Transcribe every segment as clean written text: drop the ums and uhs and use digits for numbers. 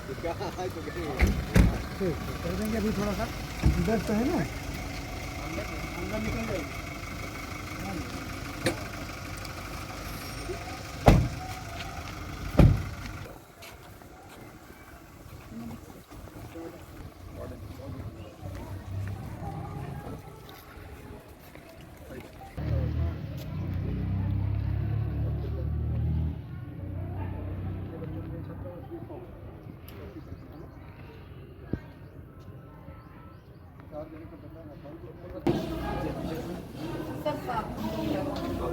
कर देंगे अभी थोड़ा सा इधर तो है ना अंदर निकल जाएगी।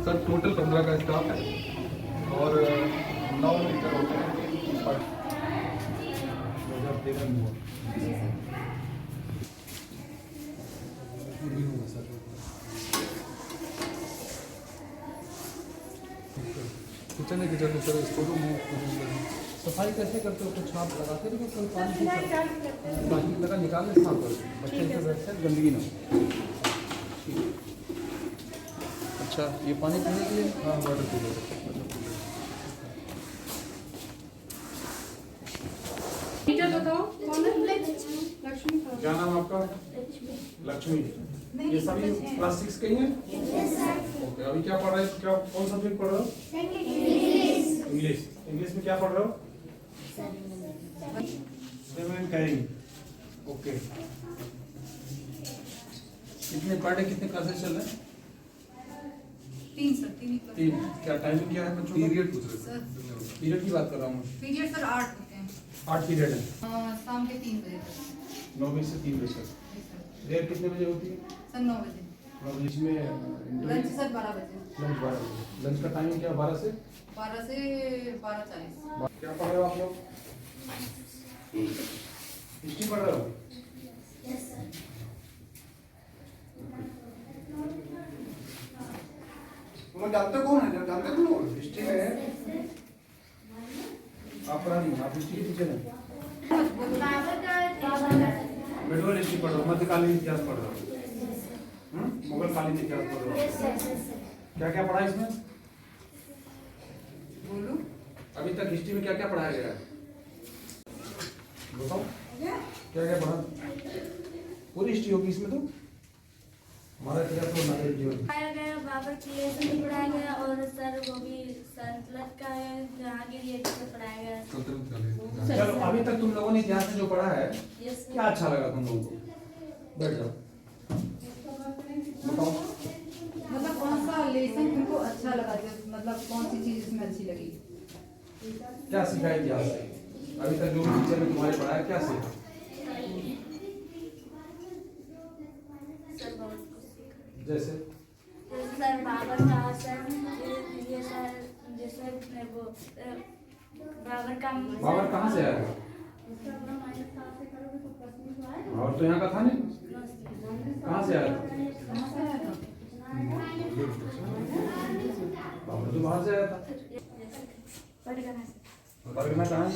सर टोटल 15 का स्टाफ है और 9 मीटर होते हैं पर किचन है किचन में सर इसको सफाई कैसे करते हो? कुछ आप लगाते हो कोई पानी लगा निकाल ले साफ कर बच्चे से बैठते गंदगी ना हो। अच्छा ये पानी पीने के लिए? हाँ वाटर कूलर। बताओ कौन है? लक्ष्मी। क्या नाम आपका? लक्ष्मी। ये सभी क्लास 6 के ही हैं? ओके अभी क्या पढ़ रहे हो? क्या कौन सब्जेक्ट पढ़ रहे हो? इंग्लिश। इंग्लिश में क्या पढ़ रहे हो? ओके कितने पर डे कितने क्लासेस चल रहे हैं? 3 सर 3। क्या टाइमिंग क्या है बच्चों? पीरियड पूछ रहे सर पीरियड की बात कर रहा हूँ। पीरियड सर 8 होते हैं। 8 पीरियड है शाम के 3 बजे तक। 9 बजे से 3 बजे तक। देर कितने बजे होती है? सर 9 बजे। 9 बजे में लंच सर 12 बजे। लंच 12 बजे। लंच का टाइमिंग क्या 12 से 12:40। क्या पढ़ रहे हो आप लोग? हिस्ट्री पढ़ रहे हो? तुम लोग जानते कौन है? जानते तुम लोग हिस्ट्री में है? आप पढ़ा नहीं, आप हिस्ट्री के टीचर हैं। मेडोल हिस्ट्री पढ़ रहे हो, मध्यकालीन इतिहास पढ़ रहे हो, मुगल कालीन इतिहास पढ़ रहे हो। क्या क्या पढ़ा इसमें? बोलो अभी तक हिस्ट्री में क्या क्या पढ़ाया गया है? बताओ क्या क्या पढ़ा? पूरी हिस्ट्री होगी इसमें तो। हमारा इतिहास तो नागरिक जीवन पढ़ाया गया, बाबर की भी पढ़ाया गया और सर वो भी संतलत का है, जहांगीर ये भी पढ़ाया गया। चलो अभी तक तुम लोगों ने इतिहास में जो पढ़ा है क्या अच्छा लगा तुम लोगों को? बैठ जाओ बताओ। मतलब कौन सा लेसन तुमको अच्छा लगा? मतलब कौन सी चीज इसमें अच्छी लगी? क्या सीखा इतिहास से? अभी तक जो टीचर ने तुम्हारे पढ़ाया क्या सीखा? जैसे सर बाबर का सर ये सर जैसे वो बाबर कहाँ से आया? और तो यहाँ का था नहीं, कहाँ से आया? बाबर तो बाहर से आया था। परगना कहाँ है?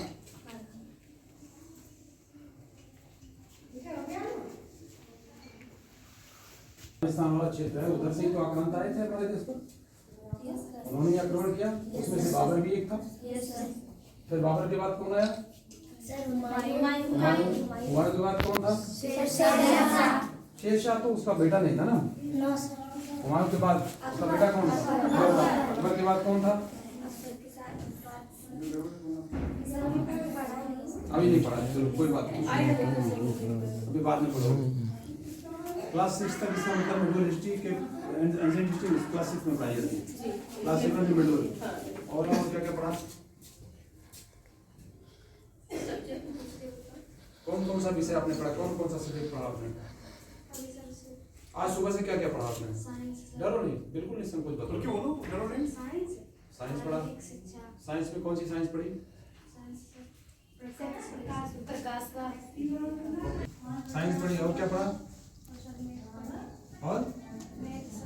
राजस्थान वाला क्षेत्र है, उधर से ही तो आक्रांत आए थे हमारे देश पर। उन्होंने आक्रमण किया, उसमें से बाबर भी एक था। फिर बाबर के बाद कौन आया? हुमायूं के बाद कौन था? शेरशाह। तो उसका बेटा नहीं था ना। हुमायूं के बाद उसका बेटा कौन था? अकबर के बाद कौन था? अभी नहीं पढ़ा, चलो कोई बात नहीं, अभी बाद में पढ़ो। क्लास 6 तक इसका मतलब मिडल हिस्ट्री के एंशिएंट हिस्ट्री क्लास 6 में पढ़ाई जाती है। क्लास 6 में मिडल और क्या क्या पढ़ा? कौन कौन सा विषय आपने पढ़ा? कौन कौन सा सब्जेक्ट पढ़ा आपने? आज सुबह से क्या क्या पढ़ा आपने? डरो नहीं, बिल्कुल नहीं, संकोच बताओ। क्यों बोलो डरो नहीं? साइंस पढ़ा। साइंस में कौन सी साइंस पढ़ी? साइंस पढ़ी और क्या पढ़ा? और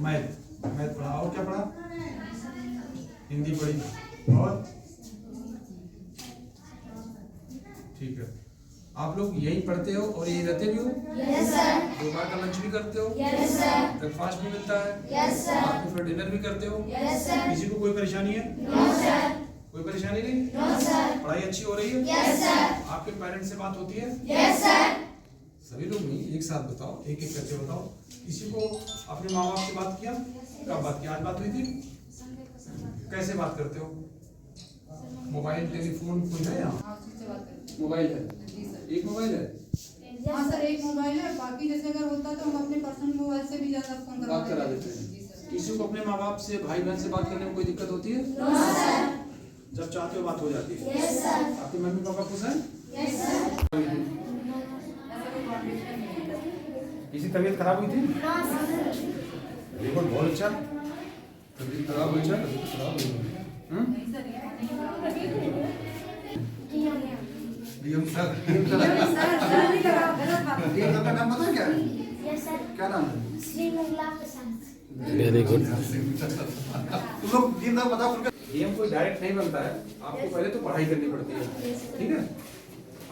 मैथ पढ़ा। और क्या पढ़ा? हिंदी पढ़ी। और ठीक है, आप लोग यही पढ़ते हो और यही रहते भी हो? Yes sir. 2 बार का लंच भी करते हो? Yes sir. ब्रेकफास्ट भी मिलता है? Yes sir. रात को फिर डिनर भी करते हो? Yes sir. किसी को कोई परेशानी है? No sir. कोई परेशानी नहीं? No sir. पढ़ाई अच्छी हो रही है? Yes sir. आपके पेरेंट्स से बात होती है? Yes sir. सभी लोग नहीं, एक साथ बताओ, एक एक करके बताओ। किसी को अपने माँ बाप से बात किया? कब बात किया? आज बात हुई थी? कैसे बात करते हो? मोबाइल टेलीफोन कोई है यहाँ? हाँ, उससे बात करते हैं। मोबाइल है? जी सर। एक मोबाइल है? हाँ सर, एक मोबाइल है, बाकी जैसे अगर होता तो हम अपने पर्सनल मोबाइल से भी ज्यादा फोन बात करा देते हैं। जी सर। किसी को अपने माँ बाप से, भाई बहन से बात करने में कोई दिक्कत होती है? No sir. जब चाहते हो बात हो जाती है। Yes sir. आपके मम्मी पापा खुश हैं? Yes sir. ऐसा कोई कॉन्ट्रडिक्शन नहीं है। किसी तबीयत खराब हुई थी? No sir. देखो बहुत अच्छा, तबीयत खराब हुई है, तबीयत खराब हुई है। नहीं सर, ये नहीं है। डीएम सर, सर नहीं लगा, गलत बात है। डीएम सर का नाम पता है क्या? Yes sir. क्या नाम है? श्री मंगला प्रसाद। Very good. तुम लोग डीएम साहब बताओ। डीएम कोई डायरेक्ट नहीं बनता है, आपको पहले तो पढ़ाई करनी पड़ती है, ठीक है?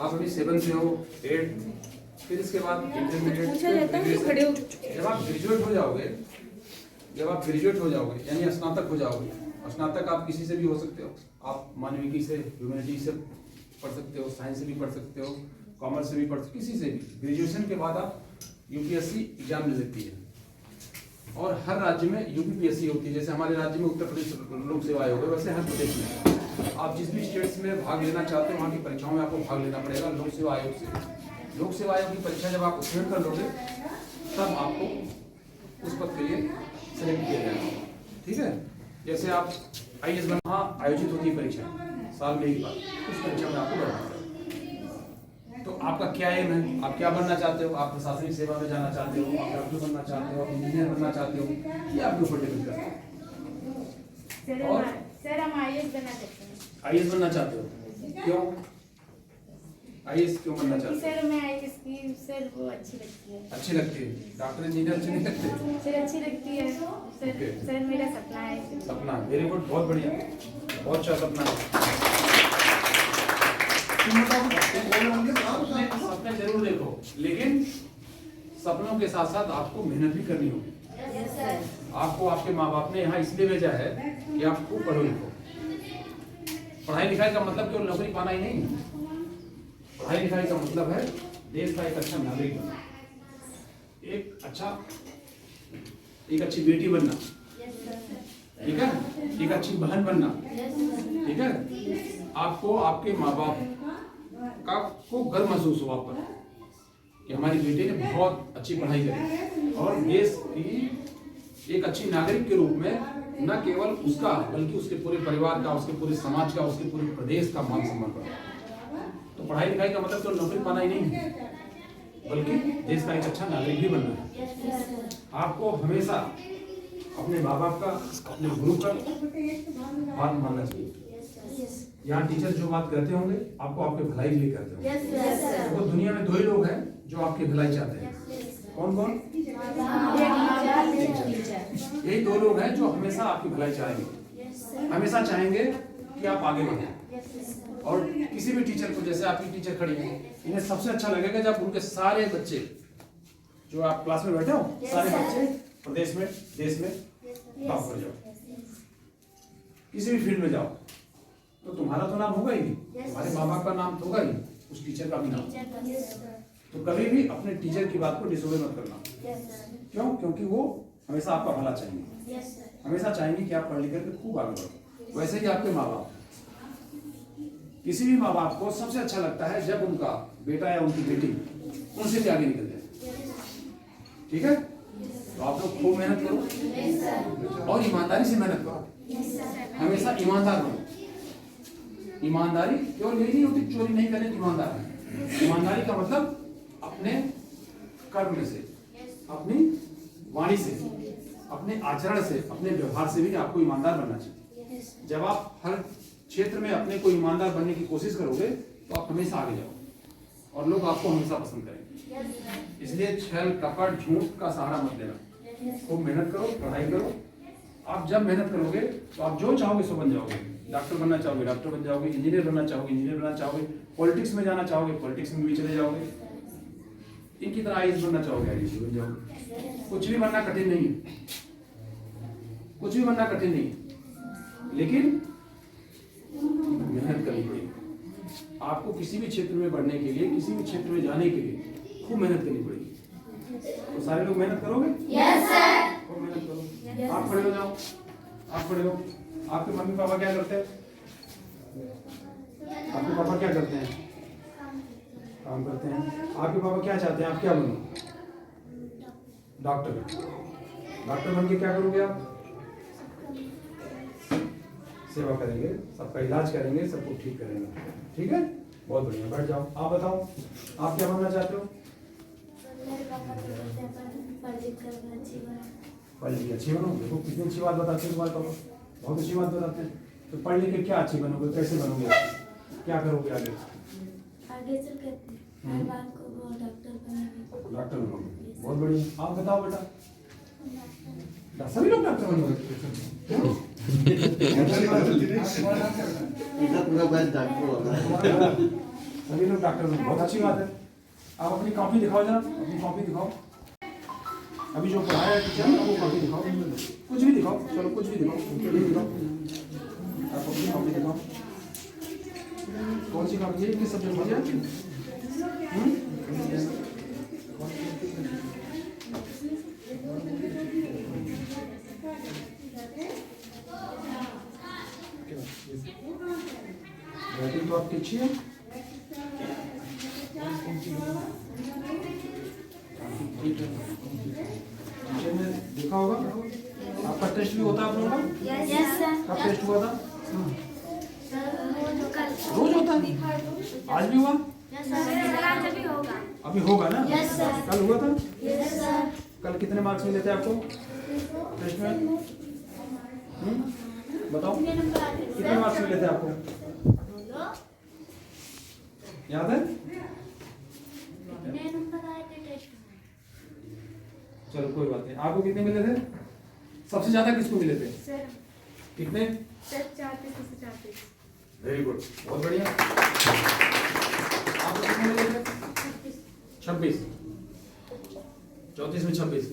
आप अभी 7 से हो, 8, फिर इसके बाद इंटरमीडिएट, जब आप ग्रेजुएट हो जाओगे, यानी स्नातक हो जाओगे। स्नातक आप किसी से भी हो सकते हो, आप मानविकी से, ह्यूमैनिटी से पढ़ सकते हो, साइंस से भी पढ़ सकते हो, कॉमर्स से भी पढ़ सकते हो, किसी से भी। ग्रेजुएशन के बाद आप यूपीएससी एग्जाम ले सकती है, और हर राज्य में यूपीपीएससी होती है। जैसे हमारे राज्य में उत्तर प्रदेश लोक सेवा आयोग है, वैसे हर प्रदेश में आप जिस भी स्टेट्स में भाग लेना चाहते हो, वहाँ की परीक्षाओं में आपको भाग लेना पड़ेगा लोक सेवा आयोग से। लोक सेवा आयोग की परीक्षा जब आप उत्तीर्ण कर लोगे, तब आपको उस पद के लिए सेलेक्ट किया जाएगा, ठीक है? जैसे आप आईएएस बनना आयोजित होती है परीक्षा साल में एक बार, उस परीक्षा में आपको बैठना है। तो आपका क्या एम है? आप क्या बनना चाहते हो? आप प्रशासनिक सेवा में जाना चाहते हो, आप डॉक्टर बनना चाहते हो, आप इंजीनियर बनना चाहते हो, ये आपके ऊपर डिपेंड करता है। और सर हम आईएएस बनना चाहते हैं। आईएएस बनना चाहते हो? क्यों आईएएस क्यों बनना चाहते हो? सर मैं आईएएस की सर वो अच्छी लगती है। अच्छी लगती है? डॉक्टर इंजीनियर अच्छी नहीं लगते? सर अच्छी लगती है सर। Okay. सर मेरा सपना है। सपना, वेरी गुड, बहुत बढ़िया, बहुत अच्छा सपना है। तुम बताओ, सपने जरूर देखो, लेकिन सपनों के साथ साथ आपको मेहनत भी करनी होगी। आपको आपके माँ बाप ने यहाँ इसलिए भेजा है कि आप खूब पढ़ो लिखो। पढ़ाई लिखाई का मतलब केवल नौकरी पाना ही नहीं, पढ़ाई लिखाई का मतलब है देश का एक अच्छा नागरिक बनना, एक अच्छी बेटी बनना, ठीक है? एक अच्छी बहन बनना, ठीक है? आपको आपके माँ बाप का को गर्व महसूस हो आप पर कि हमारी बेटी ने बहुत अच्छी पढ़ाई करी, और देश की एक अच्छी नागरिक के रूप में न केवल उसका बल्कि उसके पूरे परिवार का, उसके पूरे समाज का, उसके पूरे प्रदेश का मान सम्मान बढ़ा। तो पढ़ाई लिखाई का मतलब तो नौकरी पाना ही नहीं है, बल्कि देश का एक अच्छा नागरिक भी बनना है। आपको हमेशा अपने माँ बाप का, अपने गुरु का बात मानना चाहिए। यहाँ टीचर जो बात करते होंगे, आपको आपके भलाई के लिए करते होंगे। तो दुनिया में 2 ही लोग हैं जो आपकी भलाई चाहते हैं। कौन कौन? यही 2 लोग हैं जो हमेशा आपकी भलाई चाहेंगे, हमेशा चाहेंगे कि आप आगे बढ़ें। और किसी भी टीचर को, जैसे आपकी टीचर खड़ी है, इन्हें सबसे अच्छा लगेगा जब उनके सारे बच्चे, जो आप क्लास में बैठे हो, सारे बच्चे प्रदेश में, देश में टॉप कर जाओ, किसी भी फील्ड में जाओ, तो तुम्हारा तो नाम होगा ही नहीं, तुम्हारे माँ बाप का नाम तो होगा ही, उस टीचर का भी नाम। तो कभी भी अपने टीचर की बात को डिसोबे मत करना। क्यों? क्योंकि वो हमेशा आपका भला चाहेंगे, हमेशा चाहेंगे कि आप पढ़ लिख करके खूब आगे बढ़ो। वैसे ही आपके माँ बाप, किसी भी माँ बाप को सबसे अच्छा लगता है जब उनका बेटा या उनकी बेटी उनसे भी आगे निकल जाए, ठीक है? तो आप लोग खूब मेहनत करो और ईमानदारी से मेहनत करो, हमेशा ईमानदार बनो। ईमानदारी केवल यही नहीं होती चोरी नहीं करने की ईमानदारी। ईमानदारी का मतलब अपने कर्म से, अपनी वाणी से, अपने आचरण से, अपने व्यवहार से भी आपको ईमानदार बनना चाहिए। जब आप हर क्षेत्र में अपने को ईमानदार बनने की कोशिश करोगे तो आप हमेशा आगे जाओ और लोग आपको हमेशा पसंद करेंगे। इसलिए छल कपट झूठ का सहारा मत लेना, खूब मेहनत करो, पढ़ाई करो। आप जब मेहनत करोगे तो आप जो चाहोगे सो बन जाओगे। डॉक्टर बनना चाहोगे डॉक्टर बन जाओगे, इंजीनियर बनना चाहोगे इंजीनियर बनना चाहोगे, पॉलिटिक्स में जाना चाहोगे पॉलिटिक्स में भी चले जाओगे, इनकी तरह आईएएस बनना चाहोगे आईएएस बन जाओगे। कुछ भी बनना कठिन नहीं है, कुछ भी बनना कठिन नहीं है, लेकिन मेहनत करनी पड़ेगी। आपको किसी भी क्षेत्र में बढ़ने के लिए, किसी भी क्षेत्र में जाने के लिए खूब मेहनत करनी पड़ेगी। तो सारे लोग मेहनत करोगे? Yes sir. खूब मेहनत करो। आप खड़े हो जाओ, आप खड़े हो। आपके मम्मी पापा क्या करते हैं? आपके पापा क्या करते हैं? काम करते हैं। आपके पापा क्या चाहते हैं? आप क्या बनो? डॉक्टर। डॉक्टर बन के क्या करोगे आप? सेवा करेंगे, सबका इलाज करेंगे, सबको ठीक करेंगे। ठीक है, बहुत बढ़िया। बैठ जाओ। आप बताओ, आप क्या बनना चाहते हो? मेरे पापा तो बोलते हैं पढ़ लिख कर अच्छी बनो। पढ़ लिख के अच्छी बनो। देखो कितनी अच्छी बात बताते हैं तुम्हारे पापा, बहुत अच्छी बात बताते हैं। तो पढ़ लिख के क्या अच्छी बनोगे? कैसे बनोगे? क्या करोगे आगे? आगे चल के हर बात को वो डॉक्टर बनेंगे। डॉक्टर बनोगे, बहुत बढ़िया। आप बताओ बेटा। सभी लोग डॉक्टर बनोगे? सभी लोग डॉक्टर बनोगे, बहुत अच्छी बात है। आप अपनी कॉपी दिखाओ जरा, अपनी कॉपी दिखाओ। अभी जो पढ़ाया है टीचर, वो कॉपी दिखाओ। कुछ भी दिखाओ, चलो कुछ भी दिखाओ, ये दिखाओ। आप अपनी कॉपी दिखाओ। कौन सी कॉपी है? किस सब्जेक्ट में है? राइटिंग तो आपकी अच्छी है। देखा होगा आपका टेस्ट भी होता है आप लोगों का? Yes sir. कब टेस्ट हुआ था? रोज रोज होता है? आज भी हुआ? आज भी होगा। अभी होगा ना? Yes sir. कल हुआ था? Yes sir. कल कितने मार्क्स मिले थे आपको टेस्ट में? बताओ कितने मार्क्स मिले थे आपको? याद है? चलो कोई बात नहीं। आपको कितने मिले थे? सबसे ज्यादा किसको मिले थे? सर कितने? 34। वेरी गुड, बहुत बढ़िया। आपको कितने मिले थे? 26। 34 में 26।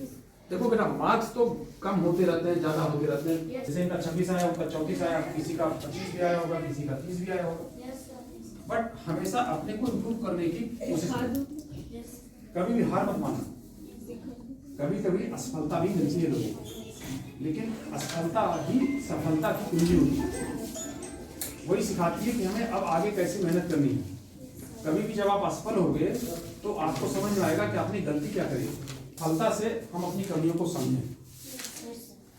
देखो बेटा, मार्क्स तो कम होते रहते हैं, ज्यादा होते रहते हैं। जैसे इनका 26 आया, उनका 34 आया, किसी का 25 भी आया होगा, किसी का 30 भी आया होगा। बट हमेशा अपने को इम्प्रूव करने की कोशिश करो। कभी भी हार मत मानना। कभी कभी असफलता भी मिलती है लोगों को, लेकिन असफलता ही सफलता की कुंजी होती है। वही सिखाती है कि हमें अब आगे कैसे मेहनत करनी है। कभी भी जब आप असफल होगे तो आपको समझ में आएगा कि आपने गलती क्या करी। फलता से हम अपनी कमियों को समझें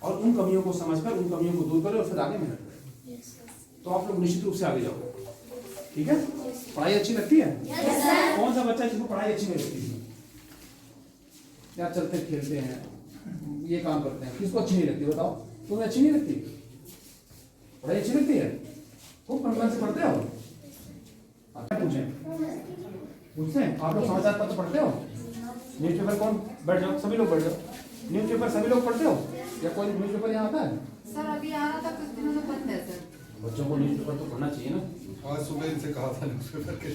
और उन कमियों को समझकर उन कमियों को दूर करें और फिर आगे मेहनत करें, तो आप लोग निश्चित रूप से आगे जाओगे। ठीक है? पढ़ाई अच्छी लगती है? कौन सा बच्चा जिसको पढ़ाई अच्छी नहीं लगती है? या चलते खेलते हैं, ये काम करते हैं, किसको अच्छी नहीं लगती? बताओ, तुम्हें अच्छी नहीं लगती? पढ़ाई अच्छी लगती है? खूब मन से पढ़ते हो? पूछते हैं आप लोग? समाचार पत्र पढ़ते हो? न्यूज़पेपर कौन? बैठ जाओ, सभी लोग बैठ जाओ। न्यूज़पेपर सभी लोग पढ़ते हो या कोई न्यूज़पेपर यहाँ आता है? सर अभी आ रहा था, कुछ दिनों से बंद है सर। बच्चों को न्यूज़पेपर तो पढ़ना चाहिए ना। आज सुबह इनसे कहा था न्यूज़पेपर के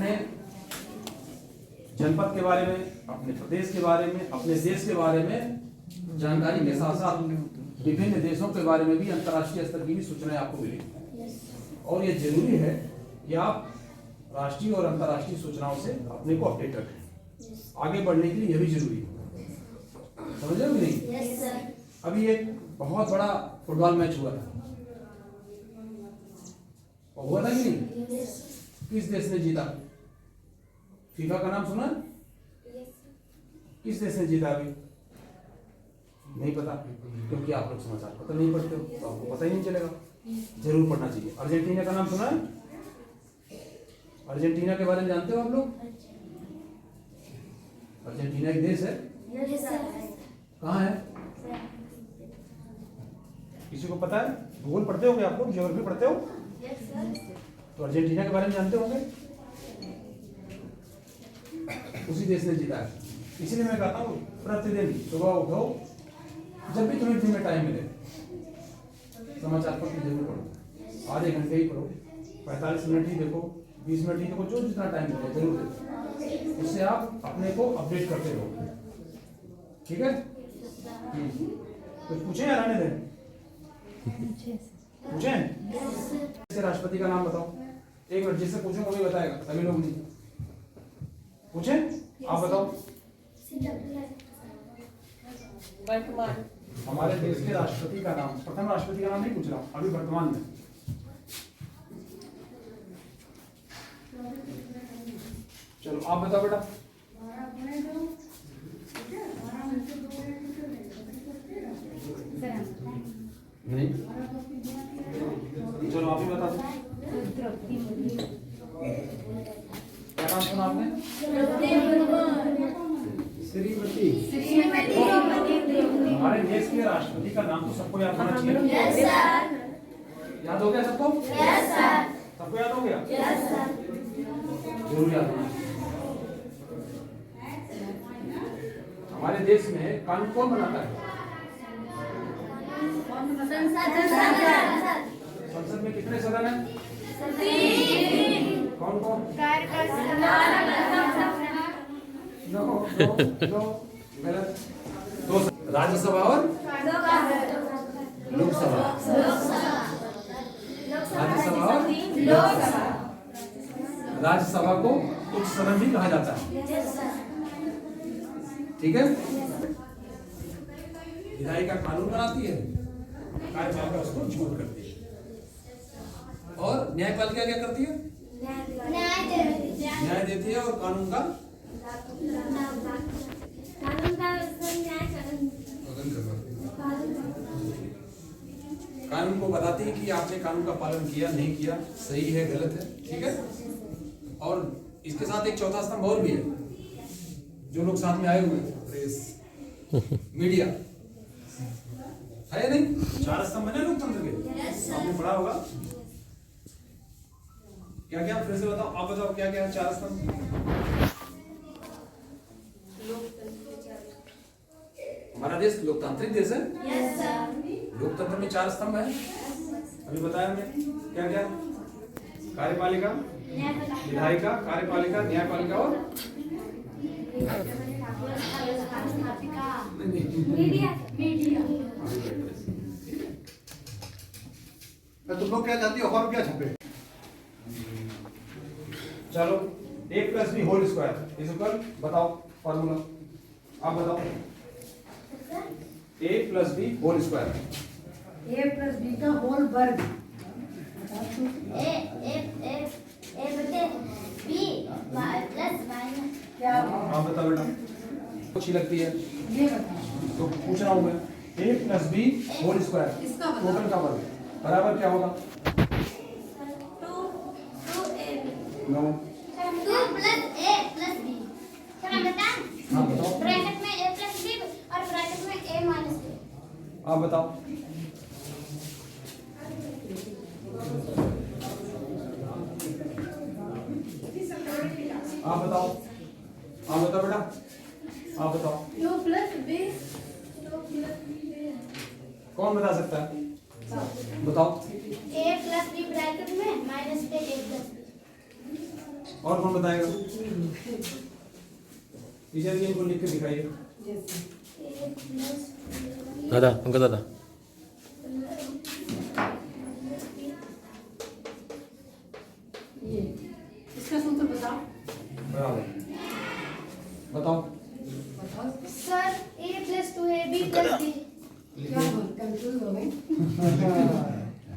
जनपद के बारे में, अपने प्रदेश के बारे में, अपने देश के बारे में जानकारी के साथ साथ विभिन्न देशों के बारे में भी अंतर्राष्ट्रीय स्तर की भी सूचनाएं आपको मिलेंगी। और ये जरूरी है कि आप राष्ट्रीय और अंतर्राष्ट्रीय सूचनाओं से अपने को अपडेट रखें। आगे बढ़ने के लिए यह भी जरूरी है। समझ रहे हो कि नहीं? Yes sir. अभी एक बहुत बड़ा फुटबॉल मैच हुआ था, हुआ था कि नहीं? किस देश ने जीता? फीफा का नाम सुना? किस देश ने जीता? अभी नहीं पता, क्योंकि आप लोग समाचार पत्र नहीं पढ़ते हो, तो आपको पता ही नहीं चलेगा। जरूर पढ़ना चाहिए। अर्जेंटीना का नाम सुना है? अर्जेंटीना के बारे में जानते हो आप लोग? अर्जेंटीना एक देश है। Yes sir. कहाँ है? किसी को पता है? भूगोल पढ़ते होंगे आप लोग, ज्योग्राफी पढ़ते हो? Yes sir. तो अर्जेंटीना के बारे में जानते होंगे। उसी देश ने जीता है। इसीलिए मैं कहता हूँ प्रतिदिन सुबह उठो, जब भी तुम्हें दिन में टाइम मिले समाचार पत्र जरूर पढ़ो। आधे घंटे ही पढ़ो, 45 मिनट ही देखो, 20 मिनट ही देखो, जो जितना टाइम मिले जरूर देखो। उससे आप अपने को अपडेट करते रहो। ठीक है? कुछ पूछे या रहने दें? पूछे? राष्ट्रपति का नाम बताओ। एक मिनट, जिससे पूछूंगा वही बताएगा, सभी लोग नहीं पूछे। आप बताओ। वर्तमान। हमारे देश के राष्ट्रपति का नाम, प्रथम राष्ट्रपति का नाम नहीं पूछ रहा, अभी वर्तमान में। चलो आप बताओ बेटा। नहीं, चलो आप ही बता दो। क्या नाम सुना आपने? श्रीमती। हमारे देश के राष्ट्रपति का नाम तो सबको याद होना चाहिए। याद हो गया सबको? सबको याद हो गया? जरूर याद होना। हमारे देश में कानून कौन बनाता है? संसद में कितने सदन हैं? कौन कौन? नो गलत। दो। राज्यसभा और लोकसभा। राज्यसभा और लोकसभा। राज्यसभा को उच्च सदन भी कहा जाता है, ठीक है। विधायिका कानून बनाती है, कार्यपालिका उसको छूट करती है, और न्यायपालिका क्या करती है? न्याय देती है और कानून का कानून को बताती है कि आपने कानून का पालन किया नहीं किया, सही है गलत है, ठीक है। और इसके साथ एक चौथा स्तंभ और भी है, जो लोग साथ में आए हुए हैं, प्रेस, मीडिया है नहीं? 4 स्तंभ है ना लोकतंत्र के, आपने पढ़ा होगा। क्या क्या फिर से बताओ, आप बताओ क्या क्या है 4 स्तंभ? हमारा देश लोकतांत्रिक देश है। लोकतंत्र में 4 स्तंभ है, अभी बताया हमने। क्या क्या? कार्यपालिका, विधायिका, कार्यपालिका, न्यायपालिका और तुम लोग क्या चाहती हो और क्या छपे? चलो, a plus B whole square is equal, बताओ फॉर्मूला, आप बताओ। a plus B whole square. A plus B का होल वर्ग। क्या? आप बताओ बेटा, अच्छी लगती है ये बताओ। तो पूछ रहा हूँ मैं। a plus B whole square इसका बताओ। टोटल का वर्ग बराबर क्या होगा? 9। हाँ बताओ, ब्रैकेट में a प्लस b और ब्रैकेट में a माइनस b। आप बताओ। आप बताओ, आप बताओ बेटा, आप बताओ। 2 प्लस b कौन बता सकता है? बताओ। a प्लस b ब्रैकेट में माइनस a प्लस b। और कौन बताएगा? टीचर जी इनको लिख के दिखाइए। दादा उनका दादा ये इसका सूत्र बताओ। बराबर, बताओ। बताओ sir a plus 2ab plus b। क्या बोल, कंफ्यूज हो गए।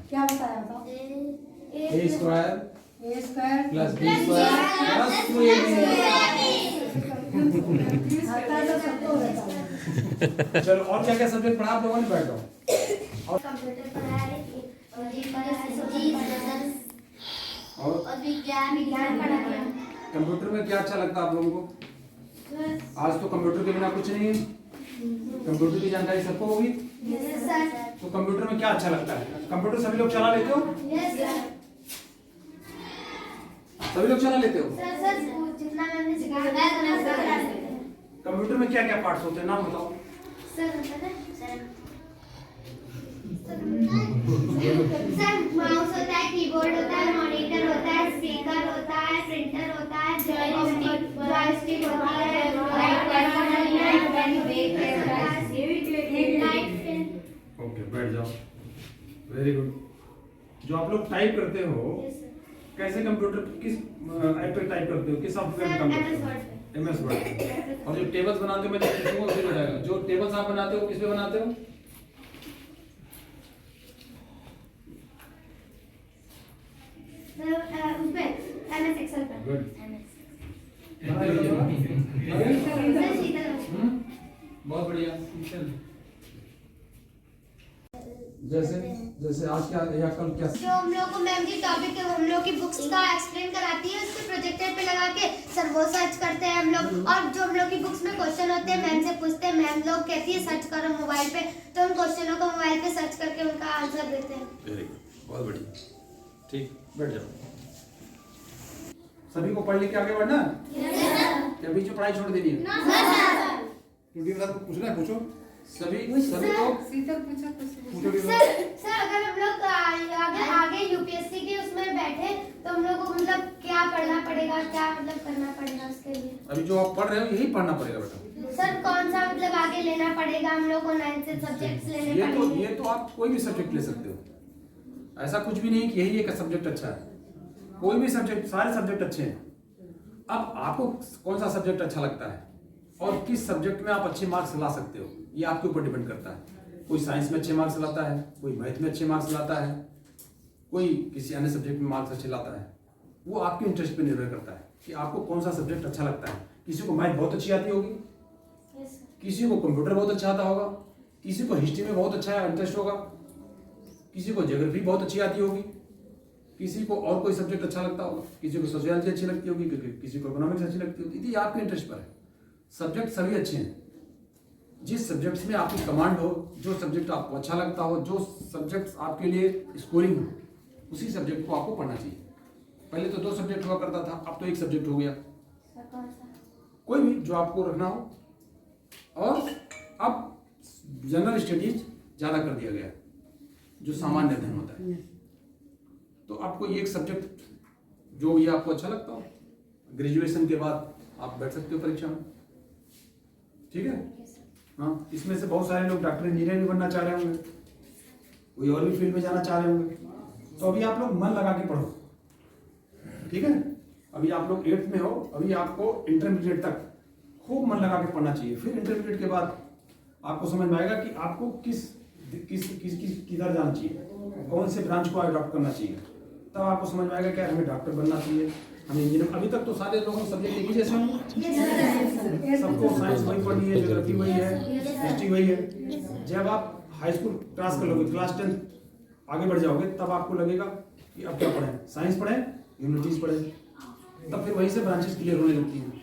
क्या बताया बताओ? a square A square plus b square plus 2ab। आता तो सबको रहता है। चलो, और क्या क्या सब्जेक्ट पढ़ा आप लोगों ने? बैठ जाओ। कंप्यूटर पढ़ाए और और विज्ञान पढ़ा गया। कंप्यूटर में क्या अच्छा लगता है आप लोगों को? आज तो कंप्यूटर के बिना कुछ नहीं है, कंप्यूटर की जानकारी सबको होगी। तो कंप्यूटर में क्या अच्छा लगता है? कंप्यूटर सभी लोग चला लेते हो? सभी लोग चला लेते हो? जितना मैंने सिखाया कंप्यूटर में क्या क्या पार्ट्स होते हैं, नाम बताओ। सर माउस होता है, कीबोर्ड होता है, मॉनिटर होता है, स्पीकर होता है, प्रिंटर होता है, जॉयस्टिक होता है, ओके, बैठ जाओ। Very good. जो आप लोग टाइप करते हो कैसे कंप्यूटर किस ऐप पे टाइप करते हो, किस सॉफ्टवेयर में काम करते हो? MS word. और जो टेबल्स बनाते हो मैं जब पूछूंगा उसी में बताएगा। जो टेबल्स आप बनाते हो किस पे बनाते हो? उसमें MS Excel पे। गुड। सर शीतल बहुत बढ़िया। जैसे जैसे आज क्या या कल क्या? जो हम लोग को मैम जी टॉपिक हम लोग की बुक्स का एक्सप्लेन कराती है, उसको प्रोजेक्टर पे लगा के सर वो सर्च करते हैं हम लोग। और जो हम लोग की बुक्स में क्वेश्चन होते हैं मैम से पूछते हैं, मैम लोग कहती है सर्च करो मोबाइल पे, तो हम क्वेश्चनों को मोबाइल पे सर्च करके उनका आंसर देते हैं। वेरी गुड, बहुत बढ़िया। ठीक, बैठ जाओ। सभी को पढ़ लिख के आगे बढ़ना है? क्या बीच में पढ़ाई छोड़ देनी है? टीम साहब को पूछना है, पूछो। सभी को शीतल पूछा पूछो टीम सर सर अगर हम लोग आगे यूपीएससी के उसमें बैठे तो हम लोग को मतलब क्या पढ़ना पड़ेगा, क्या मतलब करना पड़ेगा उसके लिए? अभी जो आप पढ़ रहे हो यही पढ़ना पड़ेगा बेटा। सर कौन सा मतलब आगे लेना पड़ेगा हम लोग को? 9 से सब्जेक्ट्स लेने पड़ेंगे। ये तो आप कोई भी सब्जेक्ट ले सकते हो। ऐसा कुछ भी नहीं कि यही एक सब्जेक्ट अच्छा है। कोई भी सब्जेक्ट, सारे सब्जेक्ट अच्छे हैं। अब आपको कौन सा सब्जेक्ट अच्छा लगता है और किस सब्जेक्ट में आप अच्छे मार्क्स ला सकते हो, ये आपके ऊपर डिपेंड करता है। कोई साइंस में अच्छे मार्क्स लाता है, कोई मैथ में अच्छे मार्क्स लाता है, कोई किसी अन्य सब्जेक्ट में मार्क्स अच्छे लाता है। वो आपके इंटरेस्ट पे निर्भर करता है कि आपको कौन सा सब्जेक्ट अच्छा लगता है। किसी को मैथ बहुत अच्छी आती होगी, किसी को कंप्यूटर बहुत अच्छा आता होगा, किसी को हिस्ट्री में बहुत अच्छा इंटरेस्ट होगा, किसी को ज्योग्राफी बहुत अच्छी आती होगी, किसी को और कोई सब्जेक्ट अच्छा लगता होगा, किसी को सोशियोलॉजी अच्छी लगती होगी, किसी को इकोनॉमिक्स अच्छी लगती होगी। ये आपके इंटरेस्ट पर है। सब्जेक्ट सभी अच्छे हैं। जिस सब्जेक्ट्स में आपकी कमांड हो, जो सब्जेक्ट आपको अच्छा लगता हो, जो सब्जेक्ट्स आपके लिए स्कोरिंग हो, उसी सब्जेक्ट को आपको पढ़ना चाहिए। पहले तो 2 सब्जेक्ट हुआ करता था, अब तो 1 सब्जेक्ट हो गया। कोई भी जो आपको रखना हो। और अब जनरल स्टडीज ज़्यादा कर दिया गया, जो सामान्य अध्ययन होता है। तो आपको एक सब्जेक्ट जो ये आपको अच्छा लगता हो, ग्रेजुएशन के बाद आप बैठ सकते हो परीक्षा में। ठीक है? हाँ, इसमें से बहुत सारे लोग डॉक्टर इंजीनियर भी बनना चाह रहे होंगे, कोई और भी फील्ड में जाना चाह रहे होंगे। तो अभी आप लोग मन लगा के पढ़ो। ठीक है? अभी आप लोग 8th में हो, अभी आपको इंटरमीडिएट तक खूब मन लगा के पढ़ना चाहिए। फिर इंटरमीडिएट के बाद आपको समझ में आएगा कि आपको किधर जाना चाहिए, कौन से ब्रांच को अडॉप्ट करना चाहिए। तब आपको समझ में आएगा कि हमें डॉक्टर बनना चाहिए, हमें इंजीनियर। अभी तक तो सारे लोगों सब्जेक्ट एक ही जैसे होंगे, सबको साइंस वही पढ़नी है, ज्योग्राफी वही है, हिस्ट्री वही है। जब आप हाई स्कूल क्रॉस कर लोगे, क्लास 10 आगे बढ़ जाओगे, तब आपको लगेगा कि अब क्या पढ़ें, साइंस पढ़ें, ह्यूमैनिटीज पढ़ें। तब फिर वहीं से ब्रांचेस क्लियर होने लगती हैं।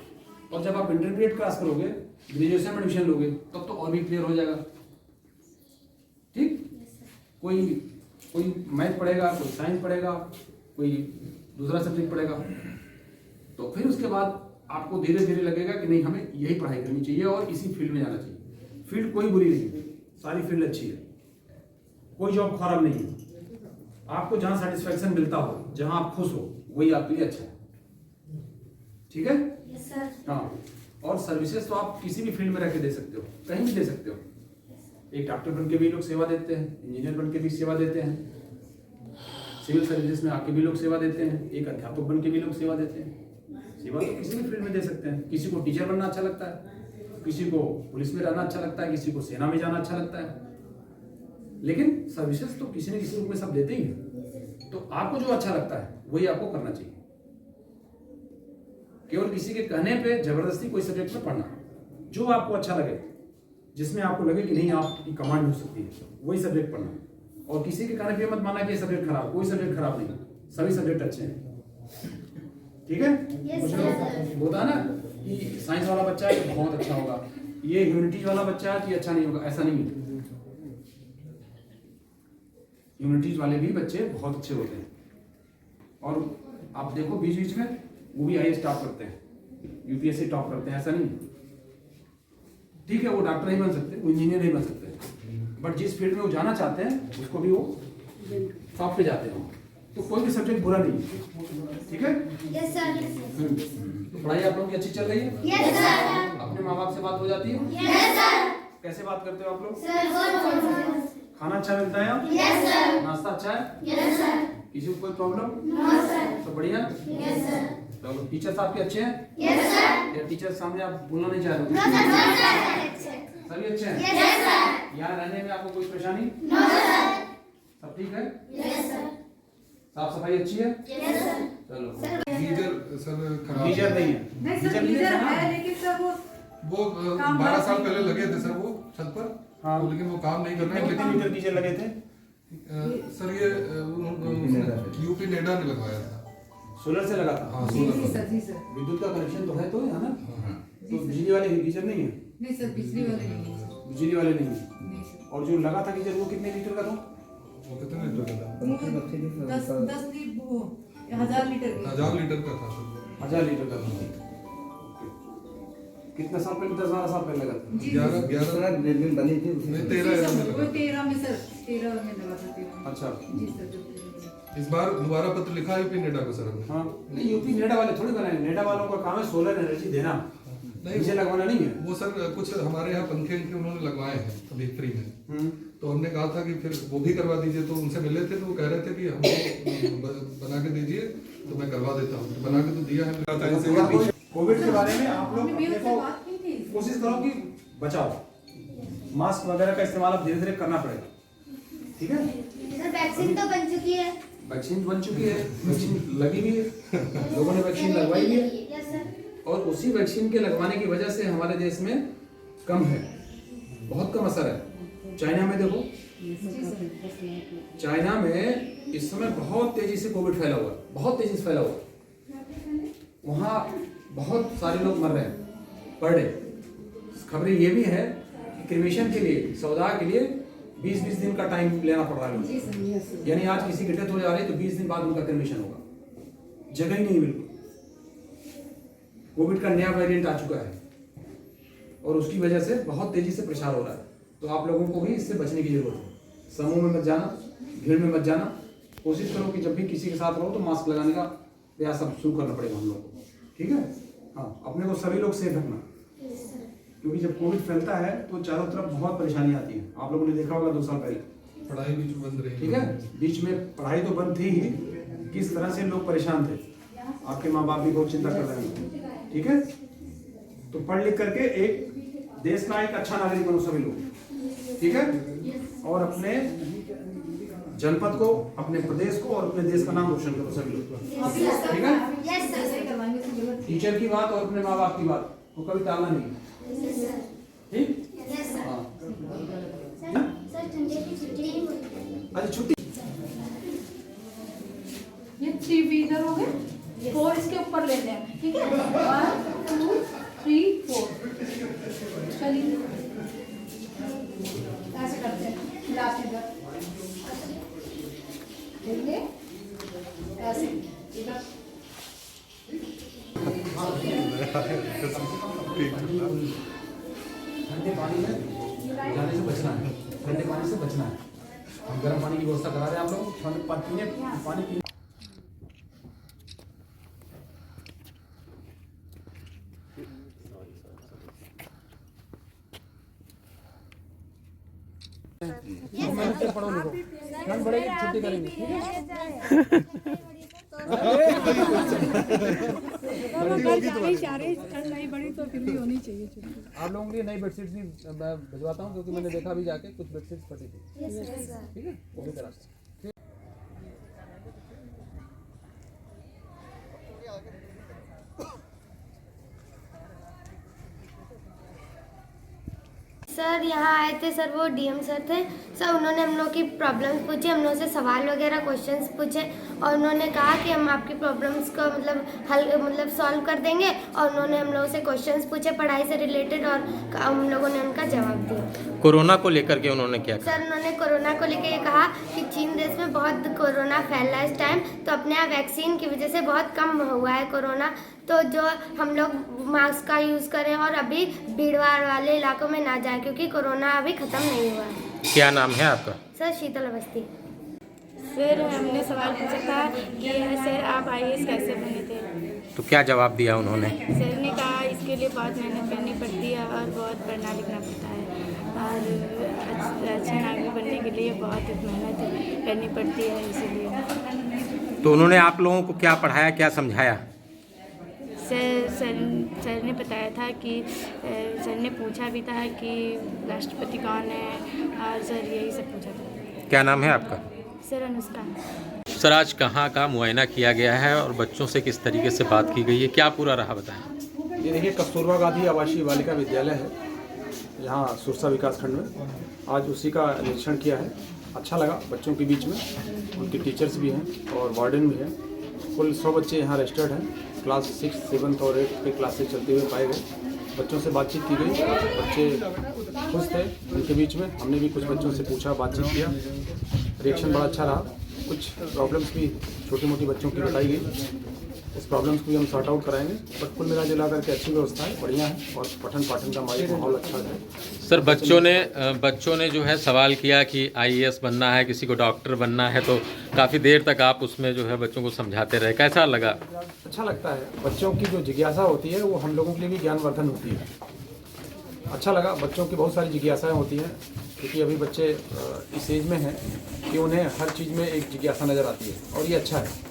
और जब आप इंटरमीडिएट क्रॉस करोगे, ग्रेजुएशन में एडमिशन लोगे, तब तो और भी क्लियर हो जाएगा। ठीक? कोई मैथ पढ़ेगा, कोई साइंस पढ़ेगा, कोई दूसरा सब्जेक्ट पढ़ेगा। तो फिर उसके बाद आपको धीरे धीरे लगेगा कि नहीं, हमें यही पढ़ाई करनी चाहिए और इसी फील्ड में जाना चाहिए। फील्ड कोई बुरी नहीं है, सारी फील्ड अच्छी है, कोई जॉब खराब नहीं है। आपको जहाँ सेटिस्फेक्शन मिलता हो, जहाँ आप खुश हो, वही आपके लिए अच्छा है। ठीक है? Yes sir. हाँ, और सर्विसेज तो आप किसी भी फील्ड में रह के दे सकते हो, कहीं भी दे सकते हो। एक डॉक्टर बन के भी लोग सेवा देते हैं, इंजीनियर बन के भी सेवा देते हैं, सिविल सर्विसेज में आके भी लोग सेवा देते हैं, एक अध्यापक बन के भी लोग सेवा देते हैं। सेवा तो किसी भी फील्ड में दे सकते हैं। किसी को टीचर बनना अच्छा लगता है, किसी को पुलिस में रहना अच्छा लगता है, किसी को सेना में जाना अच्छा लगता है। लेकिन सर्विसेज तो किसी न किसी रूप में सब देते ही हैं। तो आपको जो अच्छा लगता है वही आपको करना चाहिए। केवल किसी के कहने पे जबरदस्ती कोई सब्जेक्ट में पढ़ना, जो आपको अच्छा लगे, जिसमें आपको लगे कि नहीं आपकी कमांड हो सकती है, वही सब्जेक्ट पढ़ना। और किसी के कहने पे मत माना कि ये सब्जेक्ट खराब, कोई सब्जेक्ट खराब नहीं, सभी सब्जेक्ट अच्छे हैं। ठीक है? कुछ लोग होता है ना कि साइंस वाला बच्चा है तो बहुत अच्छा होगा, ये ह्यूमैनिटीज वाला बच्चा है तो ये अच्छा नहीं होगा। ऐसा नहीं है, ह्यूमैनिटीज वाले भी बच्चे बहुत अच्छे होते हैं। और आप देखो बीच बीच में वो भी IAS टॉप करते हैं, UPSC टॉप करते हैं, ऐसा नहीं। ठीक है, वो डॉक्टर नहीं बन सकते, वो इंजीनियर नहीं बन सकते, बट जिस फील्ड में वो जाना चाहते हैं उसको भी वो टॉप पे जाते हैं। तो कोई भी सब्जेक्ट बुरा नहीं है। ठीक है? Yes sir. तो पढ़ाई आप लोगों की अच्छी चल रही है? Yes sir. अपने माँ बाप से बात हो जाती है? Yes sir. कैसे बात करते हो आप लोग? सर खाना अच्छा मिलता है? Yes sir. नाश्ता अच्छा है? Yes sir. किसी को कोई प्रॉब्लम? सब बढ़िया? चलो टीचर्स आपके अच्छे हैं? या टीचर सामने आप बोलना नहीं चाह रहे हो? सभी अच्छे हैं? यहाँ रहने में आपको कोई परेशानी? सब ठीक है? साफ सफाई अच्छी है? चलो गीजर सर खराब गीजर नहीं है? नहीं सर नहीं गीजर ना? है लेकिन सर वो वो 12 साल पहले लगे थे सर वो छत पर। हाँ। तो लेकिन वो काम नहीं कर रहे कितने हैं। मीटर गीजर लगे थे? सर ये यूपी नेडा ने लगवाया था। सोलर से लगा था? हाँ जी सोलर सर जी सर विद्युत का कनेक्शन तो है तो है ना? हाँ। तो बिजली वाले गीजर नहीं है? नहीं सर बिजली वाले नहीं है बिजली वाले नहीं है। नहीं सर और जो लगा था गीजर वो कितने लीटर का था? वो कितने लीटर का था? 10 वो 1000 लीटर की 1000 लीटर का था सर। 1000 लीटर का था। कितना साल पहले? 10-12 साल पहले लगा था। जी 11 बिल्डिंग बनी थी नहीं जी 13 सर में वो लगा। 13 में सर 13 में लगा था 13 अच्छा जी सर जो इस बार दोबारा पत्र लिखा है यूपी नेडा को सर हमने। हाँ नहीं यूपी नेडा वाले थोड़ी बनाए। नेडा वालों का काम है सोलर एनर्जी देना, नीचे लगवाना नहीं है। वो सर कुछ हमारे यहाँ पंखे इनके उन्होंने लगवाए हैं अभी फ्री में। तो हमने कहा था कि फिर वो भी करवा दीजिए। तो उनसे मिले थे तो वो कह रहे थे कि हमको बना के दीजिए तो मैं करवा देता हूँ। तो बना के तो दिया है। कोविड के बारे में आप लोग मेरे से देखो बात की थी कोशिश करो कि बचाओ। मास्क वगैरह का इस्तेमाल अब धीरे धीरे करना पड़ेगा, ठीक है? सर वैक्सीन तो बन चुकी है। वैक्सीन बन चुकी है, वैक्सीन लगी भी है, लोगों ने वैक्सीन लगवाई भी है। Yes sir. और उसी वैक्सीन के लगवाने की वजह से हमारे देश में कम है, बहुत कम असर है। चाइना में देखो, चाइना में इस समय बहुत तेजी से कोविड फैला हुआ है, बहुत तेजी से फैला हुआ है। वहाँ बहुत सारे लोग मर रहे हैं पर डे। खबरें ये भी है कि क्रिमेशन के लिए, सौदाह के लिए 20-20 दिन का टाइम लेना पड़ रहा है जी सर यस लोगों को। यानी आज किसी की डेथ हो जा रही है तो 20 दिन बाद उनका क्रिमेशन होगा। जगह ही नहीं बिल्कुल। कोविड का नया वेरिएंट आ चुका है और उसकी वजह से बहुत तेजी से प्रसार हो रहा है। तो आप लोगों को भी इससे बचने की जरूरत है। समूह में मत जाना, भीड़ में मत जाना। कोशिश करो कि जब भी किसी के साथ रहो तो मास्क लगाने का प्रयास अब शुरू करना पड़ेगा हम लोग को, ठीक है? हाँ, अपने को सभी लोग सेफ रखना, क्योंकि जब कोविड फैलता है तो चारों तरफ बहुत परेशानी आती है। आप लोगों ने देखा होगा 2 साल पहले पढ़ाई बीच में बंद रही। ठीक है, बीच में पढ़ाई तो बंद थी ही, किस तरह से लोग परेशान थे। आपके माँ बाप भी बहुत चिंता कर रहे हैं, ठीक है? तो पढ़ लिख करके एक देश का एक अच्छा नागरिक बनो सभी लोग, ठीक है? और अपने जनपद को, अपने प्रदेश को और अपने देश का नाम रोशन करो सभी लोग, ठीक है? Yes sir. सही करवाएंगे तो जरूरत टीचर की बात और अपने माँ बाप की बात को कभी टालना नहीं, ठीक? Yes sir. हाँ, सर ठंडे की छुट्टी नहीं हुई। अच्छा छुट्टी ये 3 भी इधर हो गए, 4 इसके ऊपर लेते हैं, ठीक है? 1 2 3 4 चलिए ऐसे करते हैं। लास्ट इधर देखिए ऐसे इधर ठंडे पानी में जाने से बचना है, ठंडे पानी से बचना है। हम गर्म पानी की व्यवस्था करा रहे हैं आप लोगों को। ठंडे पानी पीने ठंड बढ़ेगी छुट्टी करेंगे, ठीक है? ठंड नहीं बढ़ी तो फिर भी होनी चाहिए छुट्टी। आप लोगों के लिए नई बेडशीट्स भी मैं भिजवाता हूँ, क्योंकि मैंने देखा भी जाके कुछ बेडशीट्स फटी थी, ठीक है? वो भी करा सकते। सर यहाँ आए थे सर, वो डीएम सर थे सर। उन्होंने हम लोग की प्रॉब्लम्स पूछे, हम लोग से सवाल वगैरह क्वेश्चंस पूछे और उन्होंने कहा कि हम आपकी प्रॉब्लम्स को मतलब सॉल्व कर देंगे। और उन्होंने हम लोगों से क्वेश्चंस पूछे पढ़ाई से रिलेटेड और हम लोगों ने उनका जवाब दिया। कोरोना को लेकर के उन्होंने क्या कहा? सर उन्होंने कोरोना को लेकर ये कहा कि चीन देश में बहुत कोरोना फैल रहा है इस टाइम, तो अपने यहाँ वैक्सीन की वजह से बहुत कम हुआ है कोरोना। तो जो हम लोग मास्क का यूज़ करें और अभी भीड़-भाड़ वाले इलाकों में ना जाएं, क्योंकि कोरोना अभी ख़त्म नहीं हुआ है। क्या नाम है आपका? सर शीतल अवस्थी। फिर हमने सवाल पूछा था कि सर आप IAS कैसे बने थे? तो क्या जवाब दिया उन्होंने? सर ने कहा इसके लिए बहुत मेहनत करनी पड़ती है और बहुत पढ़ना लिखना पड़ता है और अच्छे नागरिक बनने के लिए बहुत मेहनत करनी पड़ती है, इसीलिए तो उन्होंने आप लोगों को क्या पढ़ाया, क्या समझाया? सर ने बताया था कि सर ने पूछा भी था कि राष्ट्रपति कौन है, और सर यही सब पूछा था। क्या नाम है आपका? सर अनुष्का। सर आज कहाँ का मुआयना किया गया है और बच्चों से किस तरीके से बात की गई है, क्या पूरा रहा बताएं? ये देखिए कस्तूरबा गांधी आवासीय बालिका विद्यालय है यहाँ सुरसा विकास खंड में। आज उसी का निरीक्षण किया है। अच्छा लगा बच्चों के बीच में, उनके टीचर्स भी हैं और वार्डन भी हैं। कुल 100 बच्चे यहाँ रजिस्टर्ड हैं। क्लास 6, 7 और 8 के क्लासेस चलते हुए पाए गए। बच्चों से बातचीत की गई, बच्चे खुश थे उनके बीच में। हमने भी कुछ बच्चों से पूछा, बातचीत किया, रिएक्शन बड़ा अच्छा रहा। कुछ प्रॉब्लम्स भी छोटी मोटी बच्चों की बताई गई, उस प्रॉब्लम्स को भी हम सॉर्ट आउट कराएंगे। बट कुल मिला जुला करके अच्छी व्यवस्था है, बढ़िया है और पठन पाठन का माहौल अच्छा है। सर बच्चों ने जो है सवाल किया कि IAS बनना है, किसी को डॉक्टर बनना है, तो काफ़ी देर तक आप उसमें जो है बच्चों को समझाते रहे, कैसा लगा? अच्छा लगता है। बच्चों की जो जिज्ञासा होती है वो हम लोगों के लिए भी ज्ञानवर्धन होती है। अच्छा लगा। बच्चों की बहुत सारी जिज्ञासाएँ होती हैं, क्योंकि अभी बच्चे इस एज में हैं कि उन्हें हर चीज़ में एक जिज्ञासा नज़र आती है और ये अच्छा है।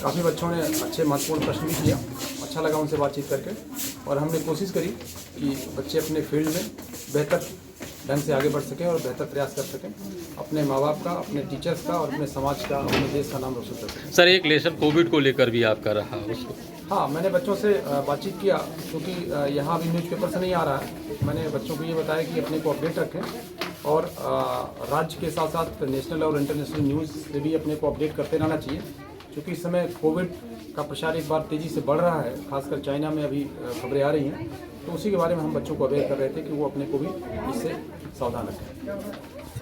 काफ़ी बच्चों ने अच्छे महत्वपूर्ण प्रश्न भी किया, अच्छा लगा उनसे बातचीत करके। और हमने कोशिश करी कि बच्चे अपने फील्ड में बेहतर ढंग से आगे बढ़ सकें और बेहतर प्रयास कर सकें, अपने माँ बाप का, अपने टीचर्स का और अपने समाज का, अपने देश का नाम रोशन कर सकें। सर एक लेसन कोविड को लेकर भी आपका रहा उसको? हाँ, मैंने बच्चों से बातचीत किया, क्योंकि यहाँ अभी न्यूज़पेपर से नहीं आ रहा है। मैंने बच्चों को ये बताया कि अपने को अपडेट रखें और राज्य के साथ साथ नेशनल और इंटरनेशनल न्यूज़ से भी अपने को अपडेट करते रहना चाहिए, क्योंकि इस समय कोविड का प्रसार एक बार तेज़ी से बढ़ रहा है। खासकर चाइना में अभी खबरें आ रही हैं, तो उसी के बारे में हम बच्चों को अवेयर कर रहे थे कि वो अपने को भी इससे सावधान रखें।